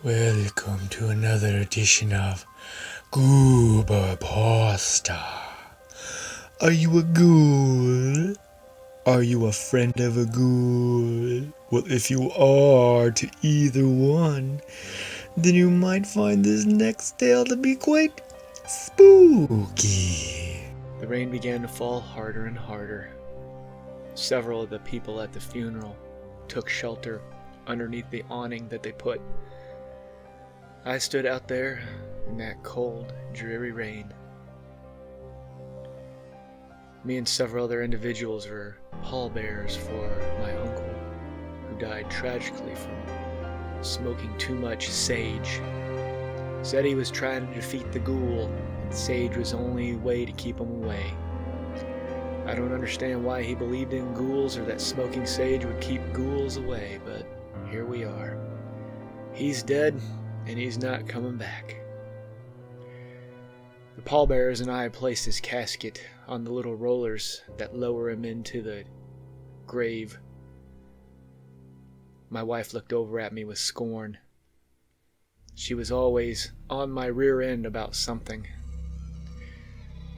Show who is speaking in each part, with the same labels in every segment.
Speaker 1: Welcome to another edition of GooberPasta. Are you a ghoul? Are you a friend of a ghoul? Well, if you are to either one, then you might find this next tale to be quite spooky. The rain began to fall harder and harder. Several of the people at the funeral took shelter underneath the awning that they put. I stood out there in that cold, dreary rain. Me and several other individuals were pallbearers for my uncle, who died tragically from smoking too much sage. Said he was trying to defeat the ghoul, and sage was the only way to keep him away. I don't understand why he believed in ghouls or that smoking sage would keep ghouls away, but here we are. He's dead, and he's not coming back. The pallbearers and I placed his casket on the little rollers that lower him into the grave. My wife looked over at me with scorn. She was always on my rear end about something.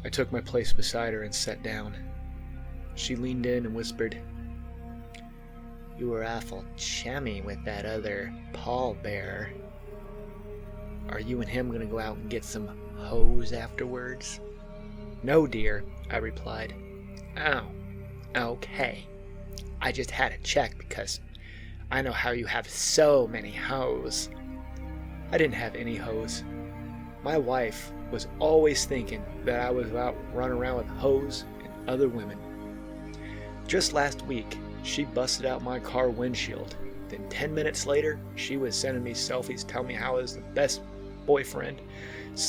Speaker 1: I took my place beside her and sat down. She leaned in and whispered, "You were awful chummy with that other pallbearer. Are you and him going to go out and get some hose afterwards?" "No, dear," I replied. "Oh, okay. I just had to check because I know how you have so many hoes." I didn't have any hoes. My wife was always thinking that I was out running around with hoes and other women. Just last week, she busted out my car windshield. Then 10 minutes later, she was sending me selfies telling me how I was the best boyfriend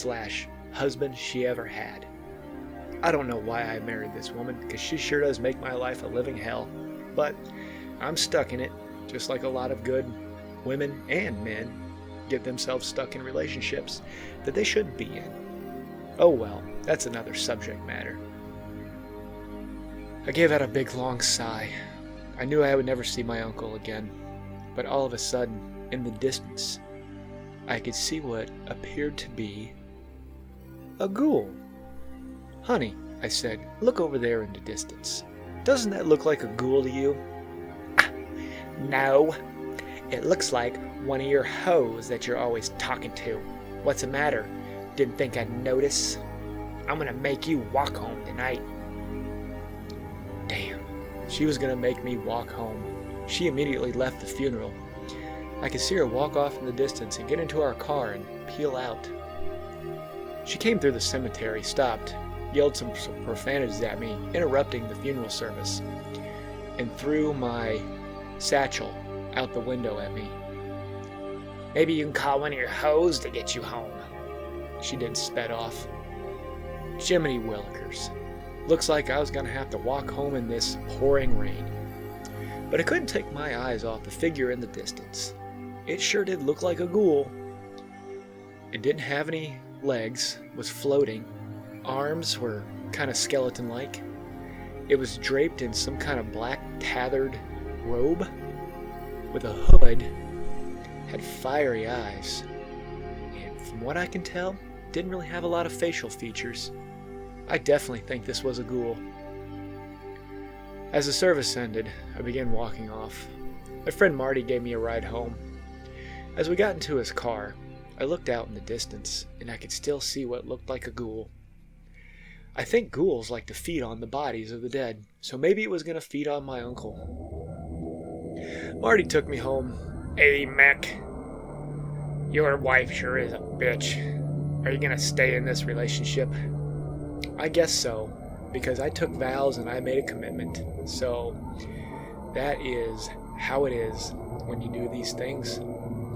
Speaker 1: / husband she ever had. I don't know why I married this woman, because she sure does make my life a living hell. But I'm stuck in it, just like a lot of good women and men get themselves stuck in relationships that they shouldn't be in. Oh well, that's another subject matter. I gave out a big long sigh. I knew I would never see my uncle again, but all of a sudden, in the distance, I could see what appeared to be a ghoul. "Honey," I said, "look over there in the distance. Doesn't that look like a ghoul to you?" "No, it looks like one of your hoes that you're always talking to. What's the matter? Didn't think I'd notice? I'm gonna make you walk home tonight." Damn, she was gonna make me walk home. She immediately left the funeral. I could see her walk off in the distance and get into our car and peel out. She came through the cemetery, stopped, yelled some profanities at me, interrupting the funeral service, and threw my satchel out the window at me. "Maybe you can call one of your hoes to get you home." She then sped off. Jiminy Willikers. Looks like I was going to have to walk home in this pouring rain. But I couldn't take my eyes off the figure in the distance. It sure did look like a ghoul. It didn't have any legs, was floating. Arms were kind of skeleton-like. It was draped in some kind of black tathered robe with a hood, had fiery eyes, and from what I can tell, didn't really have a lot of facial features. I definitely think this was a ghoul. As the service ended, I began walking off. My friend Marty gave me a ride home. As we got into his car, I looked out in the distance, and I could still see what looked like a ghoul. I think ghouls like to feed on the bodies of the dead, so maybe it was going to feed on my uncle. Marty took me home. "Hey, Mac, your wife sure is a bitch. Are you going to stay in this relationship?" "I guess so, because I took vows and I made a commitment. So that is how it is when you do these things.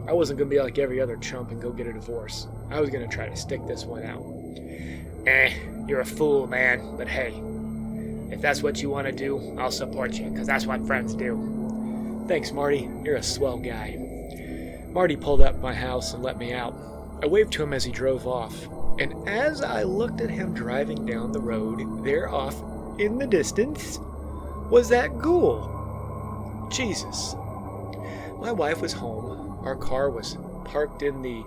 Speaker 1: I wasn't going to be like every other chump and go get a divorce. I was going to try to stick this one out." You're a fool, man, but hey, if that's what you want to do, I'll support you, because that's what friends do." "Thanks, Marty. You're a swell guy." Marty pulled up my house and let me out. I waved to him as he drove off, and as I looked at him driving down the road, there off in the distance was that ghoul. Jesus. My wife was home. Our car was parked in the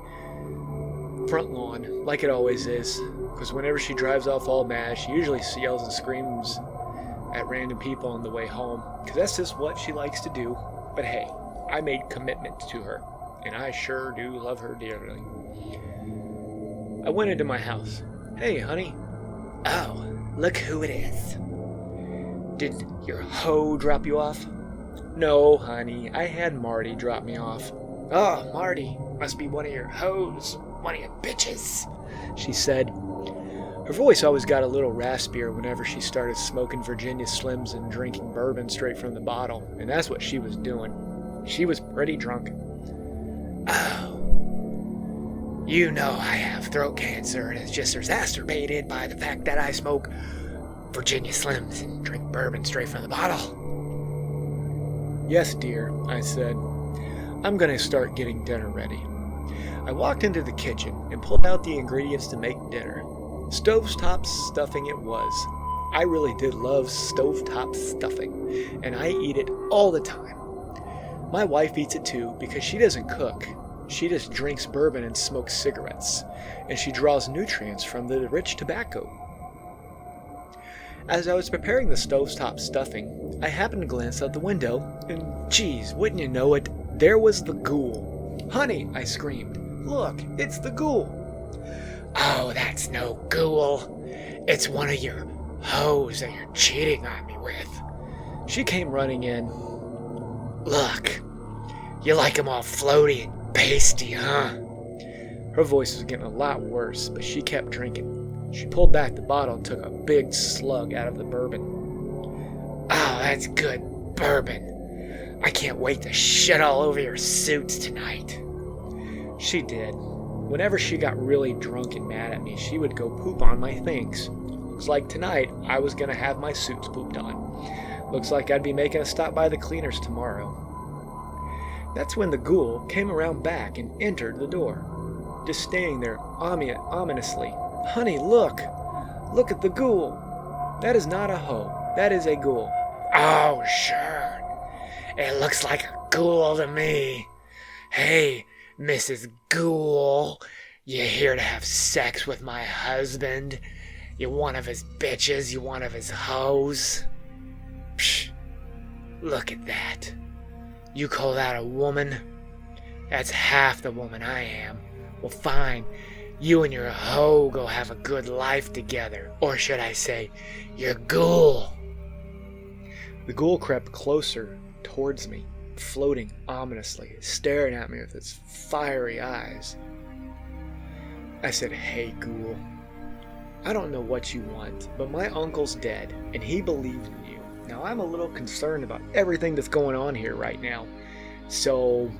Speaker 1: front lawn, like it always is, because whenever she drives off all mad, she usually yells and screams at random people on the way home, because that's just what she likes to do. But hey, I made commitment to her, and I sure do love her dearly. I went into my house. Hey, honey. Oh, look who it is. Did your hoe drop you off? No, honey, I had Marty drop me off. Oh, Marty, must be one of your hoes, one of your bitches, she said. Her voice always got a little raspier whenever she started smoking Virginia Slims and drinking bourbon straight from the bottle, and that's what she was doing. She was pretty drunk. Oh, you know I have throat cancer, and it's just exacerbated by the fact that I smoke Virginia Slims and drink bourbon straight from the bottle. Yes, dear, I said. I'm going to start getting dinner ready. I walked into the kitchen and pulled out the ingredients to make dinner. Stovetop stuffing it was. I really did love stovetop stuffing, and I eat it all the time. My wife eats it too because she doesn't cook. She just drinks bourbon and smokes cigarettes, and she draws nutrients from the rich tobacco. As I was preparing the stovetop stuffing, I happened to glance out the window, and geez, wouldn't you know it, there was the ghoul. Honey, I screamed, look, it's the ghoul. Oh, that's no ghoul. It's one of your hoes that you're cheating on me with. She came running in. Look, you like 'em all floaty and pasty, huh? Her voice was getting a lot worse, but she kept drinking. She pulled back the bottle and took a big slug out of the bourbon. Oh, that's good bourbon. I can't wait to shit all over your suits tonight. She did. Whenever she got really drunk and mad at me, she would go poop on my things. Looks like tonight I was going to have my suits pooped on. Looks like I'd be making a stop by the cleaners tomorrow. That's when the ghoul came around back and entered the door, just standing there ominously. Honey, look! Look at the ghoul! That is not a hoe. That is a ghoul. Oh, sure. It looks like a ghoul to me. Hey, Mrs. Ghoul, you here to have sex with my husband? You one of his bitches? You one of his hoes? Psh, look at that. You call that a woman? That's half the woman I am. Well, fine. You and your hoe go have a good life together. Or should I say, your ghoul. The ghoul crept closer towards me, floating ominously, staring at me with its fiery eyes. I said, hey, ghoul. I don't know what you want, but my uncle's dead, and he believed in you. Now, I'm a little concerned about everything that's going on here right now. So,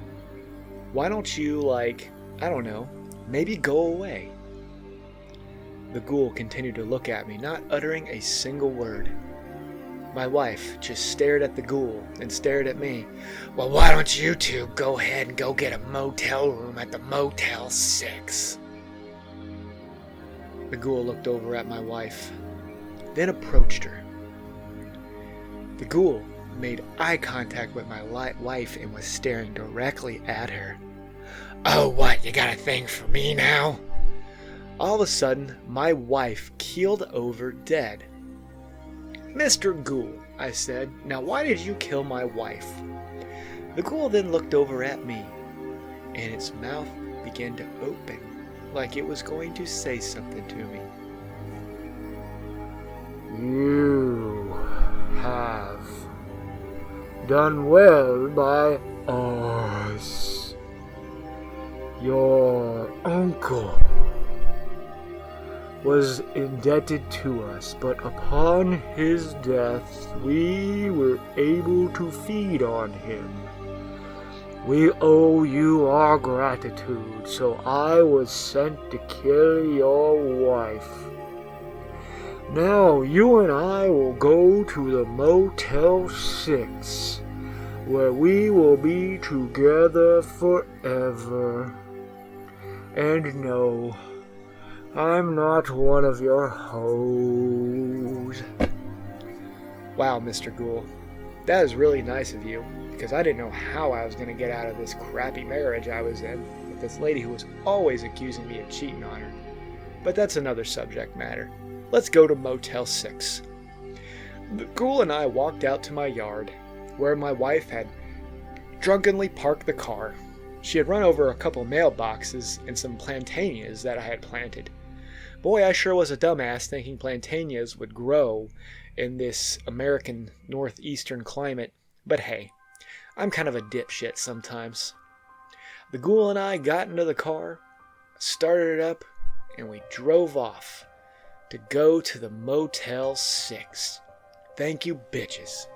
Speaker 1: why don't you, I don't know, maybe go away? The ghoul continued to look at me, not uttering a single word. My wife just stared at the ghoul and stared at me. Well, why don't you two go ahead and go get a motel room at the Motel 6? The ghoul looked over at my wife, then approached her. The ghoul made eye contact with my wife and was staring directly at her. Oh, what, you got a thing for me now? All of a sudden, my wife keeled over dead. Mr. Ghoul, I said, now why did you kill my wife? The ghoul then looked over at me, and its mouth began to open, like it was going to say something to me. You have done well by us. Your uncle was indebted to us, but upon his death we were able to feed on him. We owe you our gratitude, so I was sent to kill your wife. Now you and I will go to the Motel 6, where we will be together forever. And no, I'm not one of your hoes. Wow, Mr. Ghoul, that is really nice of you, because I didn't know how I was going to get out of this crappy marriage I was in. with this lady who was always accusing me of cheating on her. But that's another subject matter. Let's go to Motel 6. The ghoul and I walked out to my yard, where my wife had drunkenly parked the car. She had run over a couple mailboxes and some plantainias that I had planted. Boy, I sure was a dumbass thinking plantainias would grow in this American northeastern climate. But hey, I'm kind of a dipshit sometimes. The ghoul and I got into the car, started it up, and we drove off to go to the Motel 6. Thank you, bitches.